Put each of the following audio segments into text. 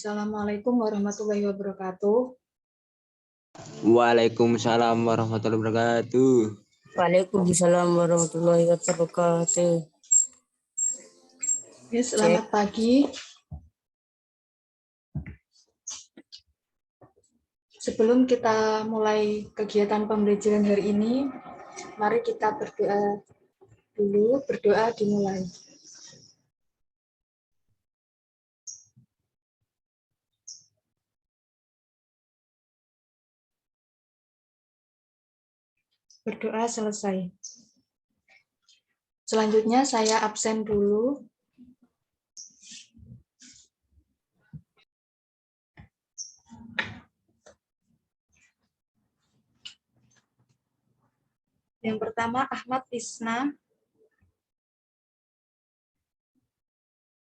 Assalamualaikum warahmatullahi wabarakatuh. Waalaikumsalam warahmatullahi wabarakatuh. Waalaikumsalam warahmatullahi wabarakatuh. Ya, selamat pagi. Sebelum kita mulai kegiatan pembelajaran hari ini, mari kita berdoa dulu. Berdoa dimulai. Berdoa selesai. Selanjutnya saya absen dulu. Yang pertama Ahmad Isna.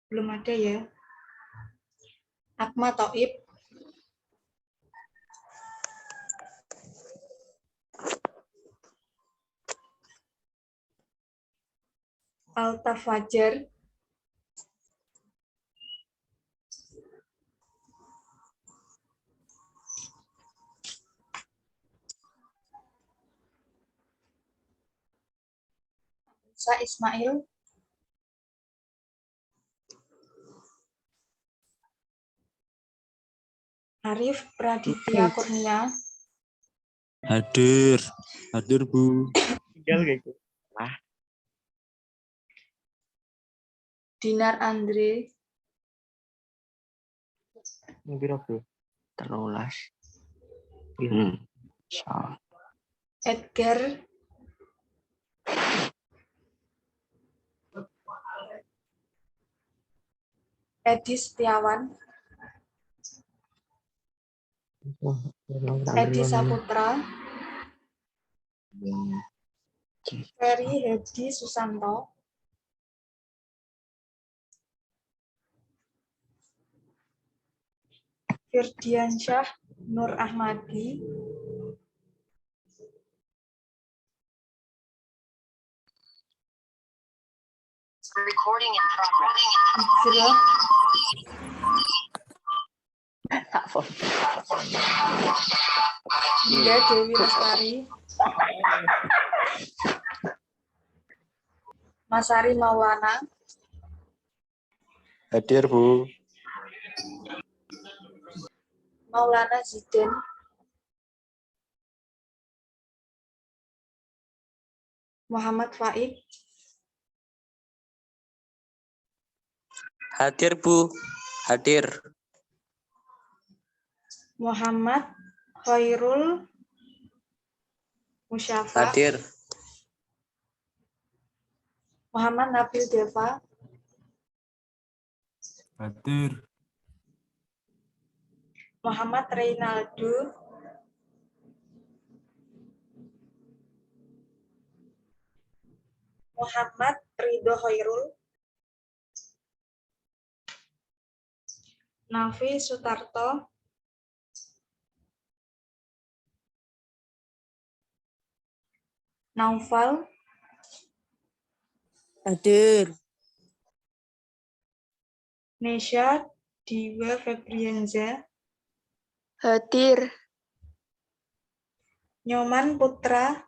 Belum ada ya. Akma Toib. Alta Fajar. Sa Ismail. Arif Praditya Kurnia. Hadir Bu. Dinar Andre. Terulas. Edgar. Edi Setiawan. Edi Saputra. Ferry Hedi Susanto. Firdiansyah Nur Ahmadi. Recording in progress. Hijrah. Dinda Dewi Lestari. Masari Maulana. Hadir Bu. Maulana Zidin. Muhammad Faid. Hadir Bu. Hadir. Muhammad Khairul Musyafa. Hadir. Muhammad Nabil Deva. Hadir. Muhammad Reynaldo. Muhammad Ridho Khairul. Nafi Sutarto. Naufal. Hadir. Nesha Diwa Febrianza. Hadir. Nyoman Putra.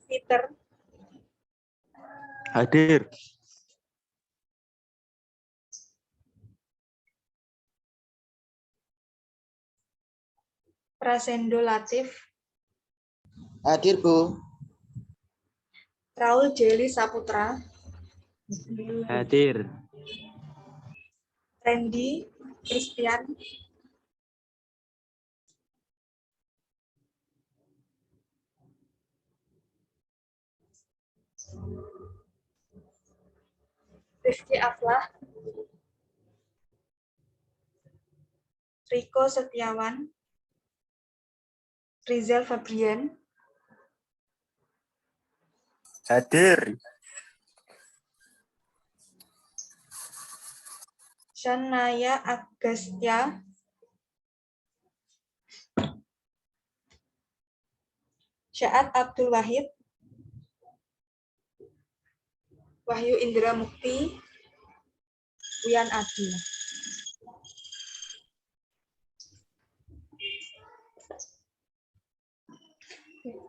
Peter. Hadir. Prasendo Latif. Hadir Bu. Raul Jeli Saputra. Hadir. Randy Christian. Rifki Aflah. Riko Setiawan. Rizal Fabrian. Hadir. Shanaya Agastya. Syaad Abdul Wahid. Wahyu Indra Mukti, Wian Adi.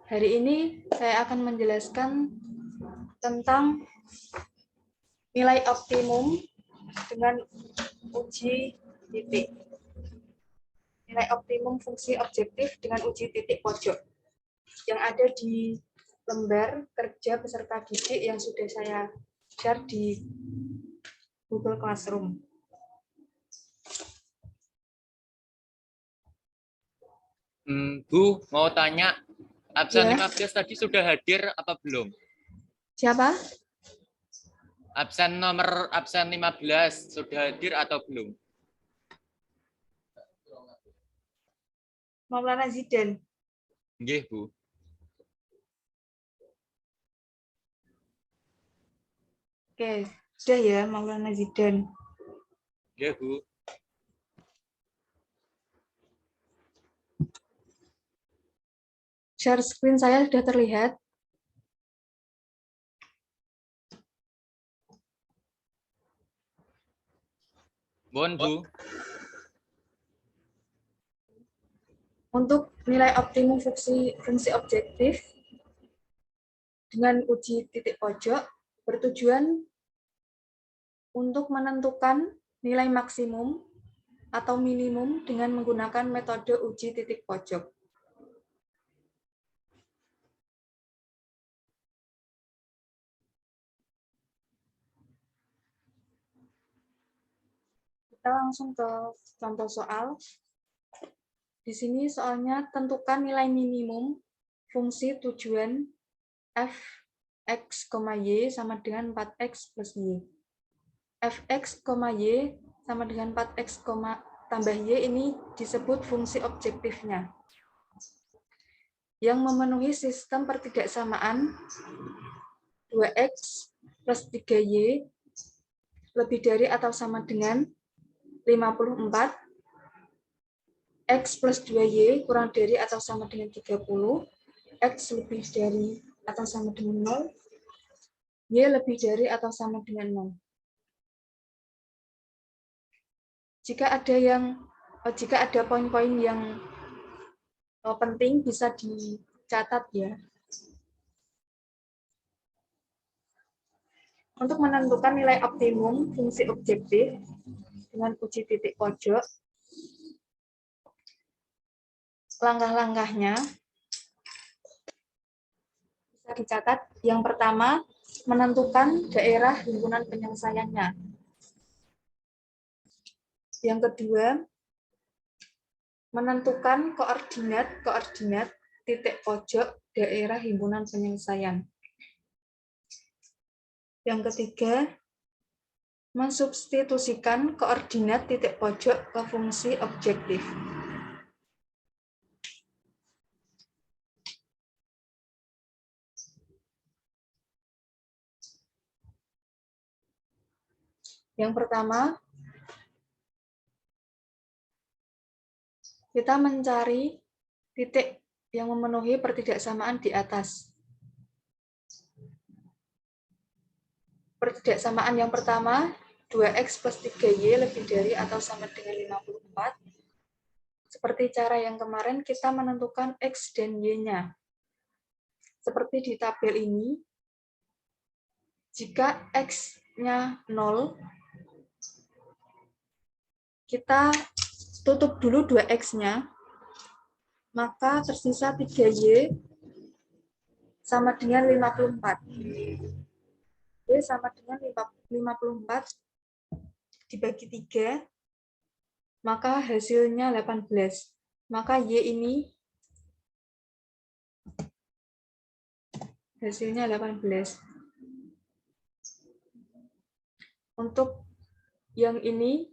Hari ini saya akan menjelaskan tentang nilai optimum dengan uji titik. Nilai optimum fungsi objektif dengan uji titik pojok yang ada di lembar kerja peserta didik yang sudah saya share di Google Classroom. Bu, mau tanya, absen Ya. 15 tadi sudah hadir apa belum? Siapa? Absen 15 sudah hadir atau belum? Maulana Zidan. Nggih, Bu. Oke, sudah ya Maulana Zidan. Nggih, Bu. Share screen saya sudah terlihat. Mohon, Bu. Untuk nilai optimum fungsi objektif dengan uji titik pojok bertujuan untuk menentukan nilai maksimum atau minimum dengan menggunakan metode uji titik pojok. Kita langsung ke contoh soal. Di sini soalnya tentukan nilai minimum fungsi tujuan f(x, y) sama dengan 4x plus y. Fx, y sama dengan 4x, tambah y ini disebut fungsi objektifnya. Yang memenuhi sistem pertidaksamaan 2x plus 3y lebih dari atau sama dengan 54, x plus 2y kurang dari atau sama dengan 30, x lebih dari atau sama dengan 0, y lebih dari atau sama dengan 0. Jika ada poin-poin yang penting bisa dicatat ya. Untuk menentukan nilai optimum fungsi objektif dengan uji titik pojok, langkah-langkahnya bisa dicatat. Yang pertama, menentukan daerah himpunan penyelesaiannya. Yang kedua, menentukan koordinat titik pojok daerah himpunan penyelesaian. Yang ketiga, mensubstitusikan koordinat titik pojok ke fungsi objektif. Yang pertama, kita mencari titik yang memenuhi pertidaksamaan di atas. Pertidaksamaan yang pertama, 2x plus 3y lebih dari atau sama dengan 54. Seperti cara yang kemarin, kita menentukan x dan y-nya. Seperti di tabel ini, jika x-nya 0, kita tutup dulu 2x-nya, maka tersisa 3y sama dengan 54. Y sama dengan 54 dibagi 3, maka hasilnya 18. Maka Y ini hasilnya 18. Untuk yang ini,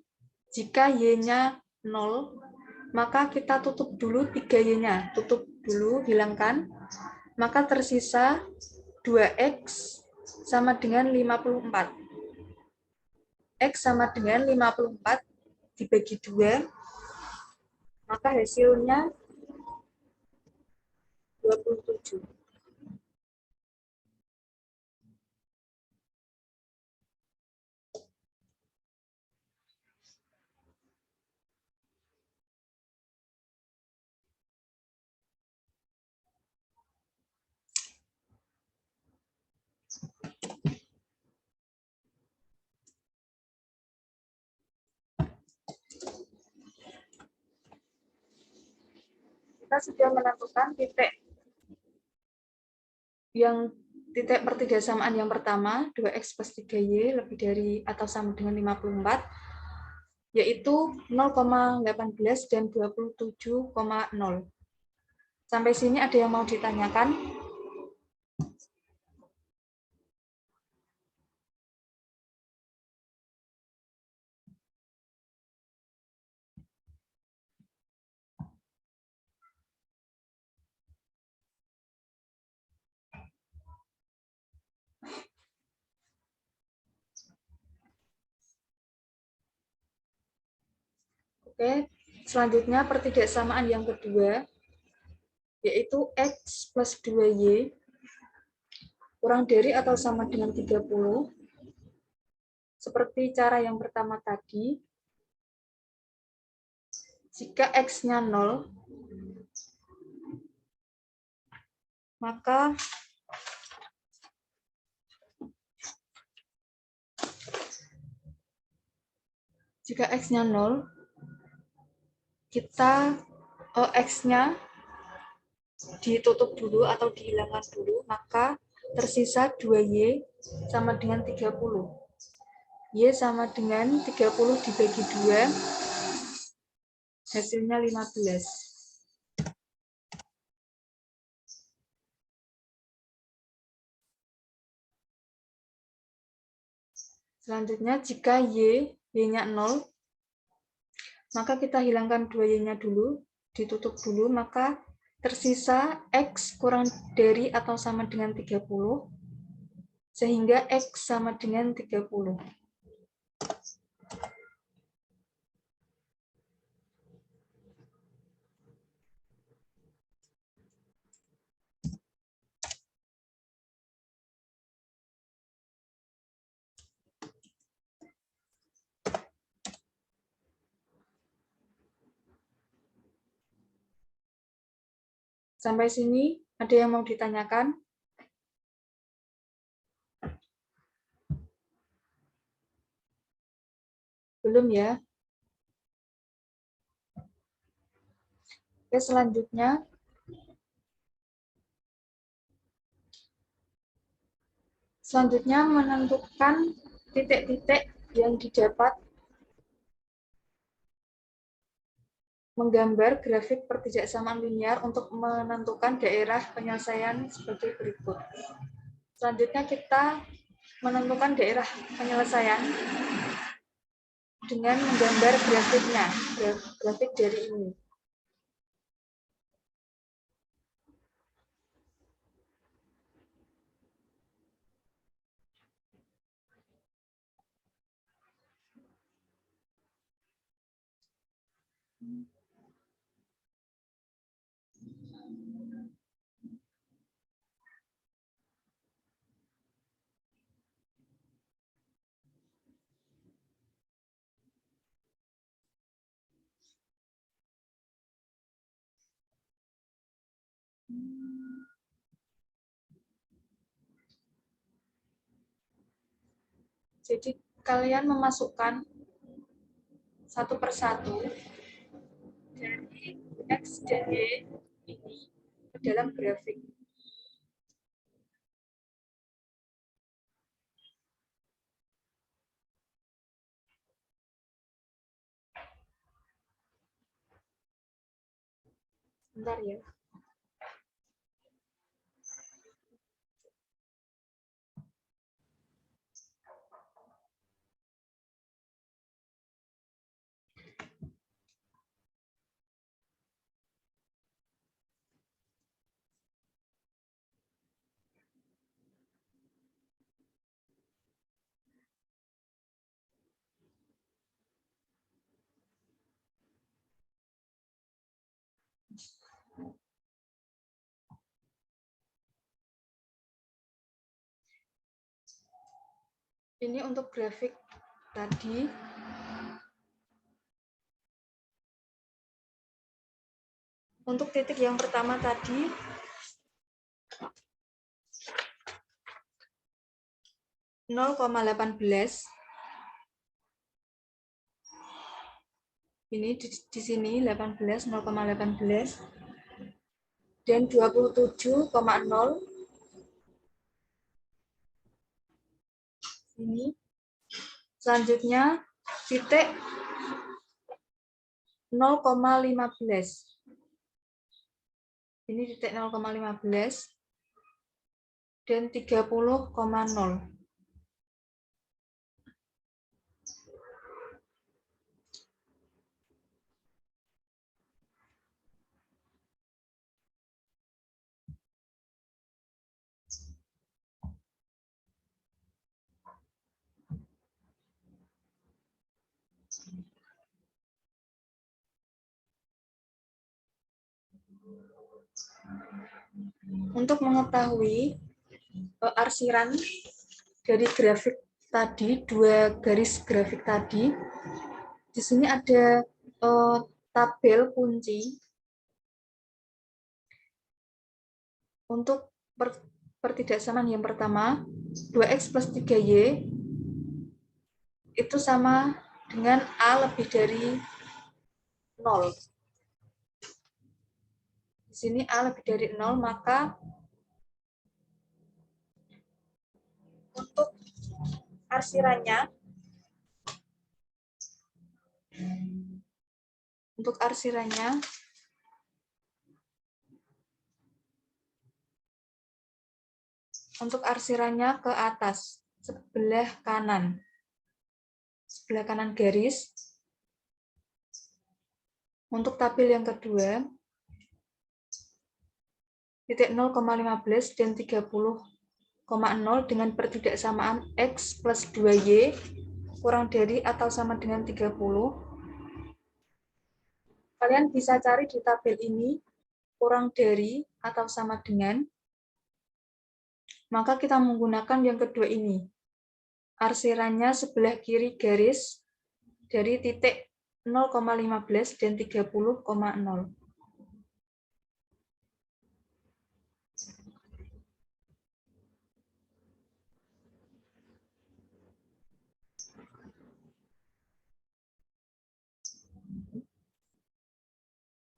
jika Y-nya 0, maka kita tutup dulu 3Y-nya. Tutup dulu, hilangkan. Maka tersisa 2x sama dengan 54. X sama dengan 54 dibagi 2, maka hasilnya 27. Kita sudah menentukan titik pertidasamaan yang pertama, 2x plus 3y lebih dari atau sama dengan 54, yaitu 0,18 dan 27,0. Sampai sini ada yang mau ditanyakan? Oke, selanjutnya pertidaksamaan yang kedua, yaitu x plus 2y kurang dari atau sama dengan 30. Seperti cara yang pertama tadi, jika x-nya 0, maka jika x-nya 0, kita x-nya ditutup dulu atau dihilangkan dulu, maka tersisa 2y sama dengan 30. Y sama dengan 30 dibagi 2, hasilnya 15. Selanjutnya, jika y-nya 0, maka kita hilangkan 2y-nya dulu, ditutup dulu, maka tersisa x kurang dari atau sama dengan 30, sehingga x sama dengan 30. Sampai sini, ada yang mau ditanyakan? Belum ya? Oke, selanjutnya. Selanjutnya, menentukan titik-titik yang didapat menggambar grafik pertidaksamaan linear untuk menentukan daerah penyelesaian sebagai berikut. Selanjutnya kita menentukan daerah penyelesaian dengan menggambar grafiknya, grafik dari ini. Jadi kalian memasukkan satu persatu dari X dan Y ini ke dalam grafik. Bentar ya. Ini untuk grafik tadi. Untuk titik yang pertama tadi, 0,18. Ini di sini 18, 0,18. Dan 27,0. Ini. Selanjutnya titik 0,15. Ini titik 0,15 dan 30,0. Untuk mengetahui arsiran dari grafik tadi, dua garis grafik tadi, di sini ada tabel kunci untuk pertidaksamaan yang pertama, 2x plus 3y itu sama dengan A lebih dari 0. Di sini A lebih dari 0, maka untuk arsirannya, ke atas, sebelah kanan garis. Untuk tabel yang kedua, titik 0,15 dan 30,0 dengan pertidaksamaan X plus 2Y kurang dari atau sama dengan 30. Kalian bisa cari di tabel ini kurang dari atau sama dengan, maka kita menggunakan yang kedua ini. Arsirannya sebelah kiri garis dari titik 0,15 dan 30,0.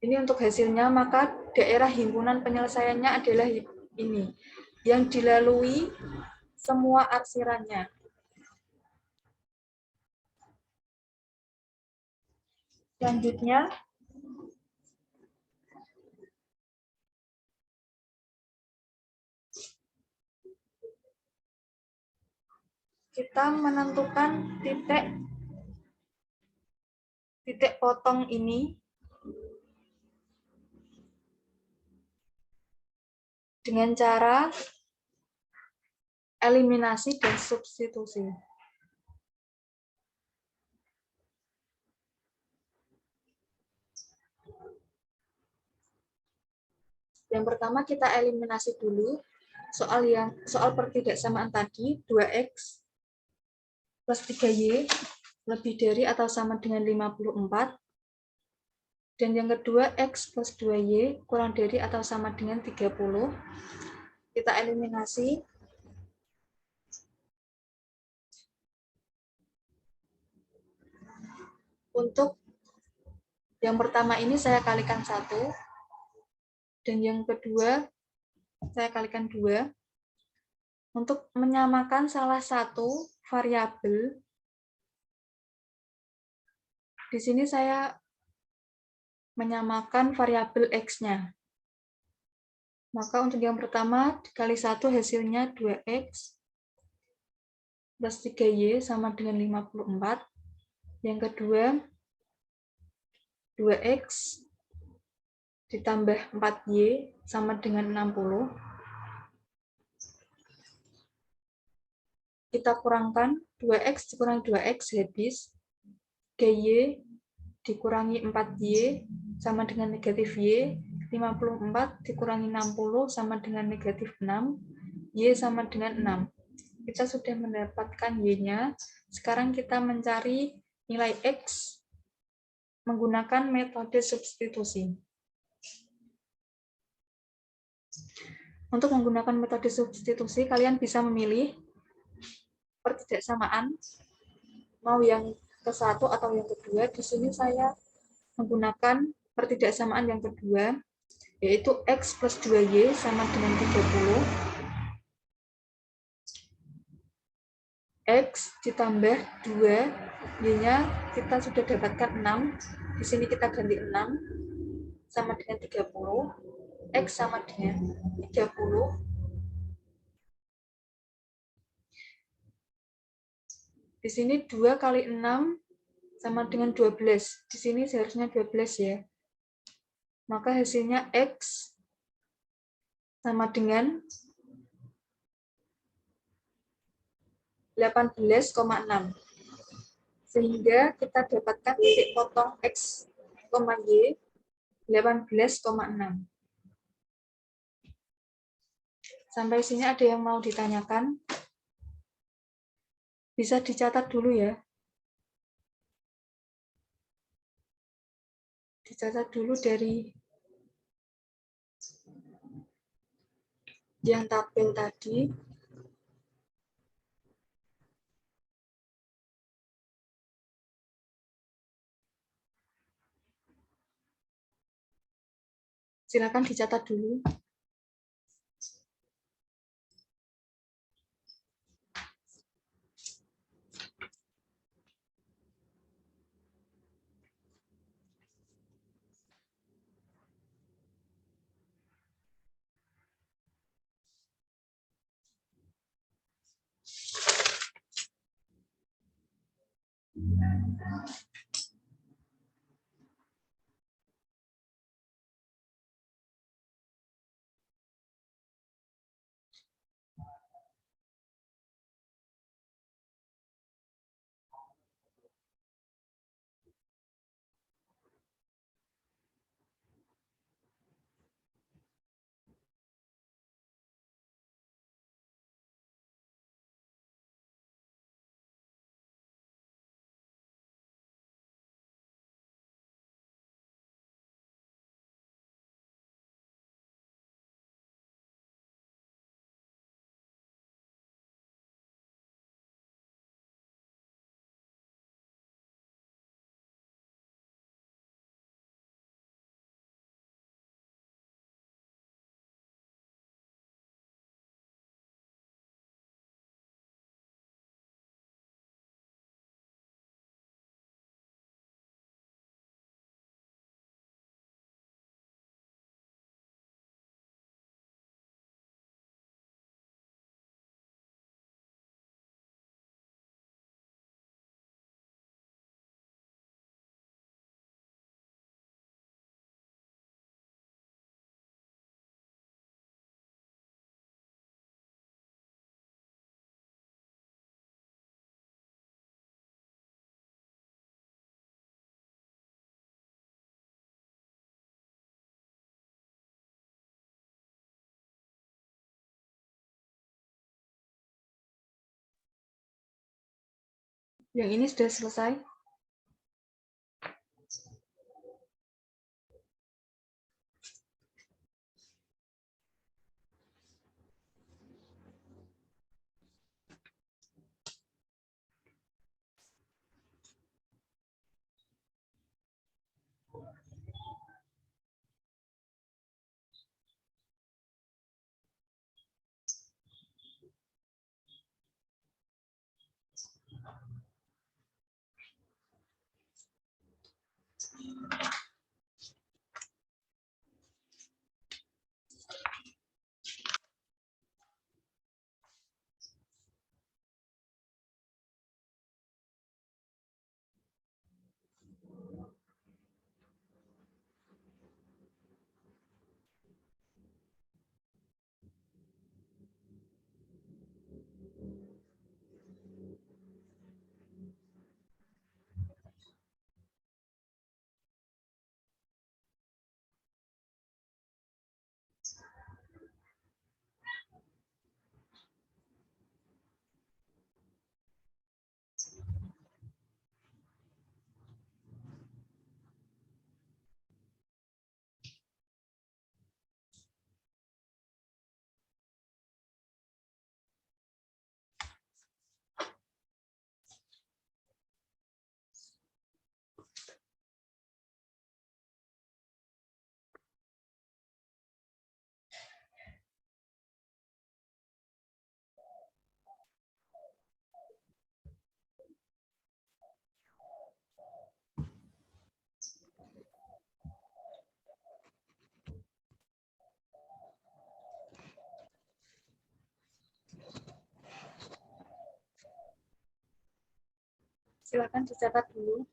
Ini untuk hasilnya, maka daerah himpunan penyelesaiannya adalah ini, yang dilalui semua arsirannya. Selanjutnya, kita menentukan titik potong ini dengan cara eliminasi dan substitusi. Yang pertama kita eliminasi dulu soal pertidaksamaan tadi, 2x plus 3y lebih dari atau sama dengan 54. Dan yang kedua, x plus 2y kurang dari atau sama dengan 30. Kita eliminasi. Untuk yang pertama ini saya kalikan 1. Dan yang kedua, saya kalikan 2. Untuk menyamakan salah satu variabel, di sini saya menyamakan variabel X-nya. Maka untuk yang pertama, dikali 1 hasilnya 2X plus 3Y sama dengan 54. Yang kedua, 2X ditambah 4Y sama dengan 60. Kita kurangkan, 2X dikurangi 2X habis. 3Y dikurangi 4Y sama dengan negatif Y. 54 dikurangi 60 sama dengan negatif 6. Y sama dengan 6. Kita sudah mendapatkan Y-nya. Sekarang kita mencari nilai X menggunakan metode substitusi. Untuk menggunakan metode substitusi, kalian bisa memilih pertidaksamaan, mau yang ke satu atau yang kedua, di sini saya menggunakan pertidaksamaan yang kedua, yaitu X plus 2Y sama dengan 30. X ditambah 2, Y-nya kita sudah dapatkan 6. Di sini kita ganti 6 sama dengan 30. X sama dengan 30. Di sini 2 kali 6 sama dengan 12. Di sini seharusnya 12 ya. Maka hasilnya X sama dengan 18,6. Sehingga kita dapatkan titik potong X, Y 18,6. Sampai sini ada yang mau ditanyakan? Bisa dicatat dulu ya. Dicatat dulu dari yang tabel tadi. Silakan dicatat dulu. Yang ini sudah selesai. Silakan dicatat dulu.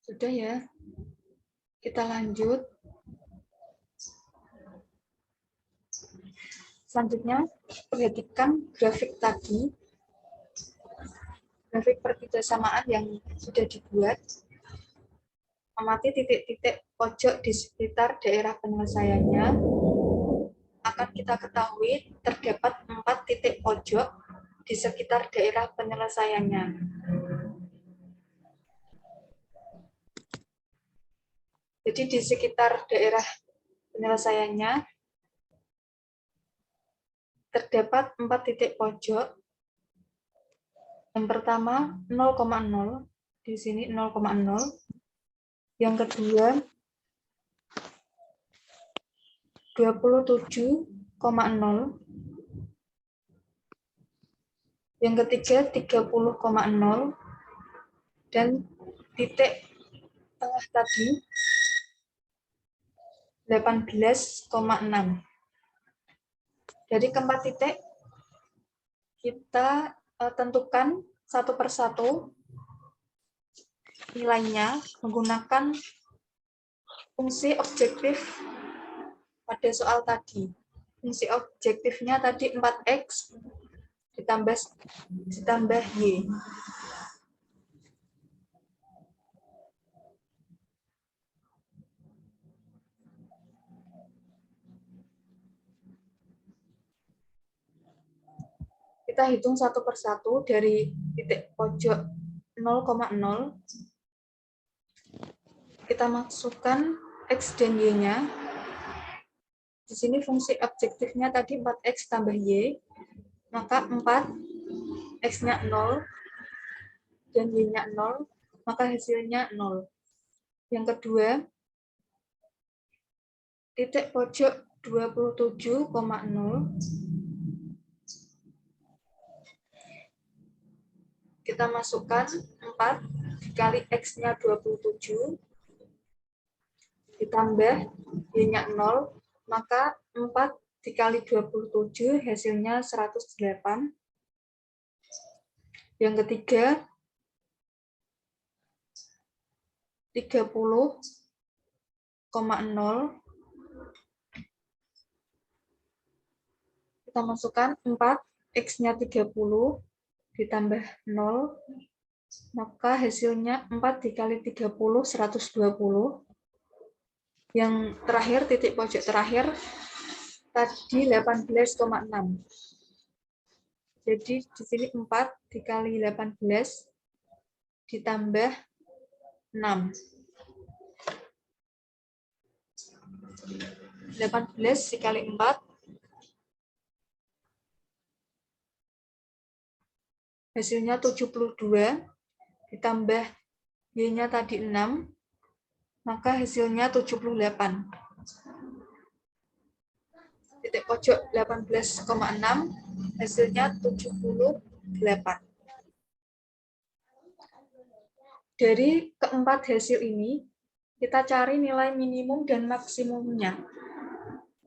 Sudah ya. Kita lanjut. Selanjutnya, perhatikan grafik tadi. Grafik perkerjasamaan yang sudah dibuat. Amati titik-titik pojok di sekitar daerah penyelesaiannya. Akan kita ketahui terdapat 4 titik pojok di sekitar daerah penyelesaiannya. Jadi di sekitar daerah penyelesaiannya terdapat 4 titik pojok. Yang pertama 0,0, di sini 0,0. Yang kedua 27,0. Yang ketiga 30,0. Dan titik tengah tadi 18,6. Dari keempat titik kita tentukan satu persatu nilainya menggunakan fungsi objektif pada soal tadi. Fungsi objektifnya tadi 4x ditambah y. Kita hitung satu persatu dari titik pojok 0,0. Kita masukkan x dan y-nya. Di sini fungsi objektifnya tadi 4x tambah y. Maka 4, x-nya 0, dan y-nya 0, maka hasilnya 0. Yang kedua, titik pojok 27,0. Kita masukkan 4 dikali x-nya 27, ditambah y-nya 0, maka 4 dikali 27 hasilnya 108. Yang ketiga, 30,0 kita masukkan 4, X-nya 30, ditambah 0, maka hasilnya 4 dikali 30, 120. Yang terakhir, titik pojok terakhir, tadi 18,6. Jadi di sini 4 dikali 18, ditambah 6. 18 dikali 4, hasilnya 72, ditambah Y-nya tadi 6, maka hasilnya 78. Titik pojok 18,6, hasilnya 78. Dari keempat hasil ini, kita cari nilai minimum dan maksimumnya.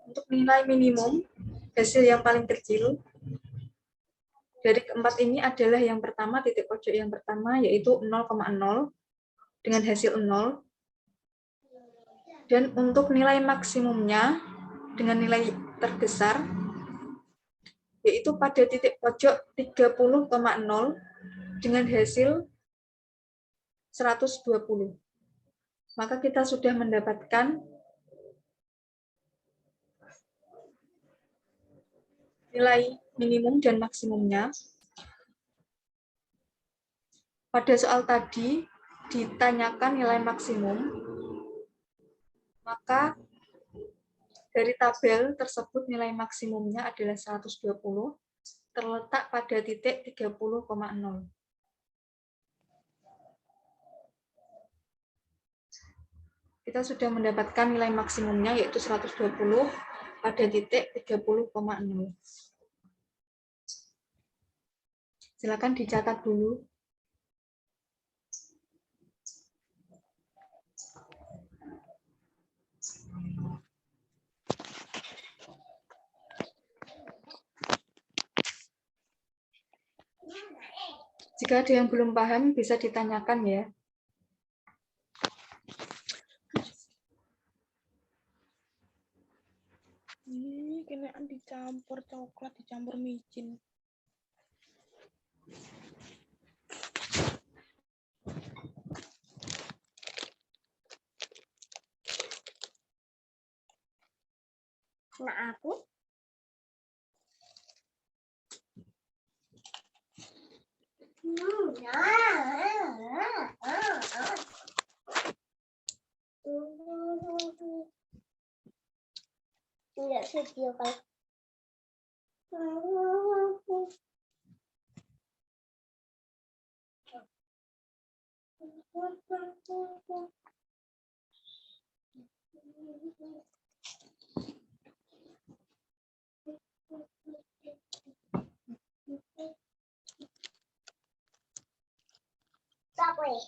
Untuk nilai minimum, hasil yang paling kecil dari keempat ini adalah yang pertama, titik pojok yang pertama, yaitu 0,0 dengan hasil 0. Dan untuk nilai maksimumnya dengan nilai terbesar, yaitu pada titik pojok 30,0 dengan hasil 120. Maka kita sudah mendapatkan nilai minimum dan maksimumnya. Pada soal tadi ditanyakan nilai maksimum, maka dari tabel tersebut nilai maksimumnya adalah 120, terletak pada titik 30,0. Kita sudah mendapatkan nilai maksimumnya yaitu 120 pada titik 30,0. Silakan dicatat dulu. Jika ada yang belum paham, bisa ditanyakan ya. Ini kenaan dicampur coklat, dicampur micin. Nah, aku tidak sedia kalau tak boleh.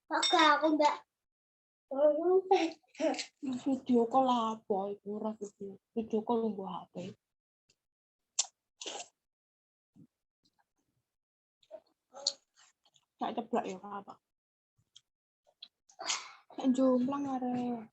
Oke, aku mbak. Video call apa itu? Ora video call nunggu HP. Tak ceblak ya apa? Jomplang arek.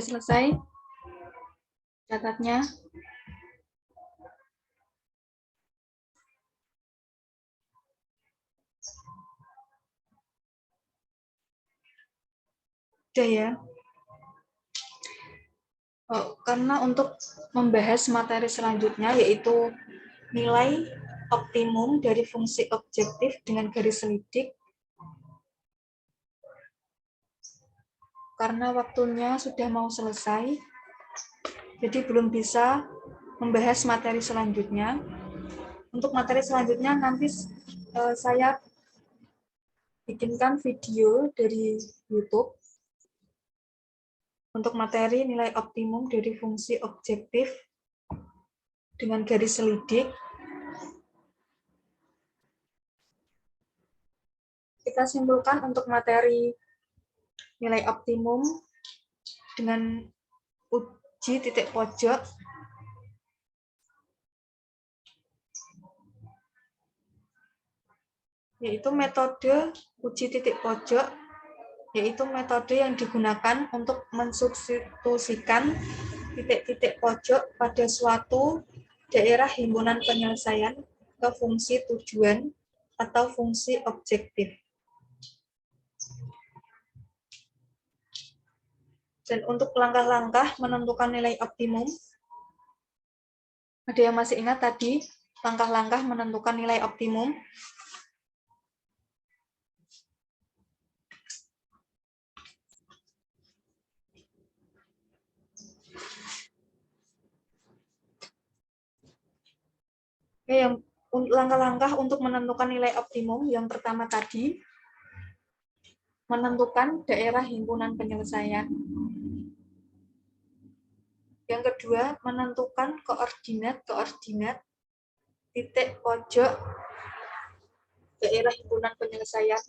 selesai catatnya? Sudah ya? Oh, karena untuk membahas materi selanjutnya yaitu nilai optimum dari fungsi objektif dengan garis selidik. Karena waktunya sudah mau selesai, jadi belum bisa membahas materi selanjutnya. Untuk materi selanjutnya nanti saya bikinkan video dari YouTube untuk materi nilai optimum dari fungsi objektif dengan garis selidik. Kita simpulkan untuk materi nilai optimum dengan uji titik pojok. Yaitu metode uji titik pojok, yaitu metode yang digunakan untuk mensubstitusikan titik-titik pojok pada suatu daerah himpunan penyelesaian ke fungsi tujuan atau fungsi objektif. Dan untuk langkah-langkah menentukan nilai optimum, ada yang masih ingat tadi langkah-langkah menentukan nilai optimum? Yang langkah-langkah untuk menentukan nilai optimum, yang pertama tadi, menentukan daerah himpunan penyelesaian. Yang kedua, menentukan koordinat titik pojok daerah himpunan penyelesaian.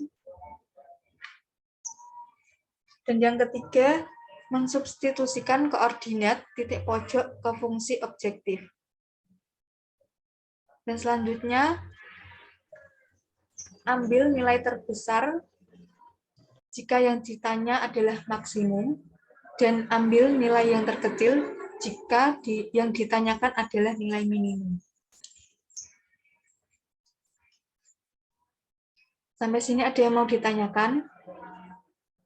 Dan yang ketiga, mensubstitusikan koordinat titik pojok ke fungsi objektif. Dan selanjutnya, ambil nilai terbesar jika yang ditanya adalah maksimum, dan ambil nilai yang terkecil jika yang ditanyakan adalah nilai minimum. Sampai sini ada yang mau ditanyakan?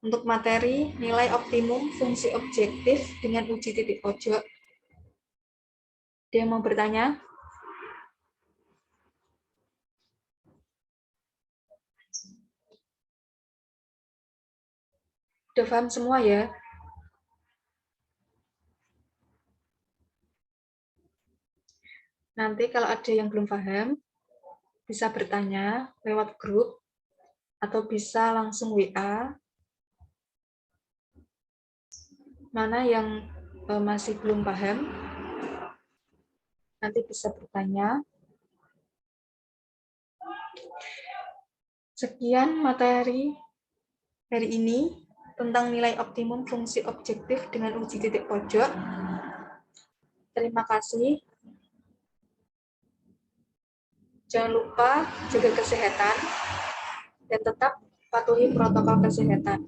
Untuk materi nilai optimum fungsi objektif dengan uji titik pojok. Ada yang mau bertanya? Udah paham semua ya? Nanti kalau ada yang belum paham, bisa bertanya lewat grup, atau bisa langsung WA. Mana yang masih belum paham, nanti bisa bertanya. Sekian materi hari ini tentang nilai optimum fungsi objektif dengan uji titik pojok. Terima kasih. Jangan lupa jaga kesehatan dan tetap patuhi protokol kesehatan.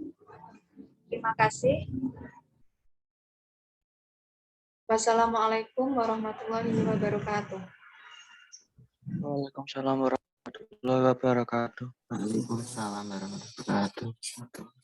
Terima kasih. Wassalamualaikum warahmatullahi wabarakatuh. Waalaikumsalam warahmatullahi wabarakatuh. Waalaikumsalam warahmatullahi wabarakatuh.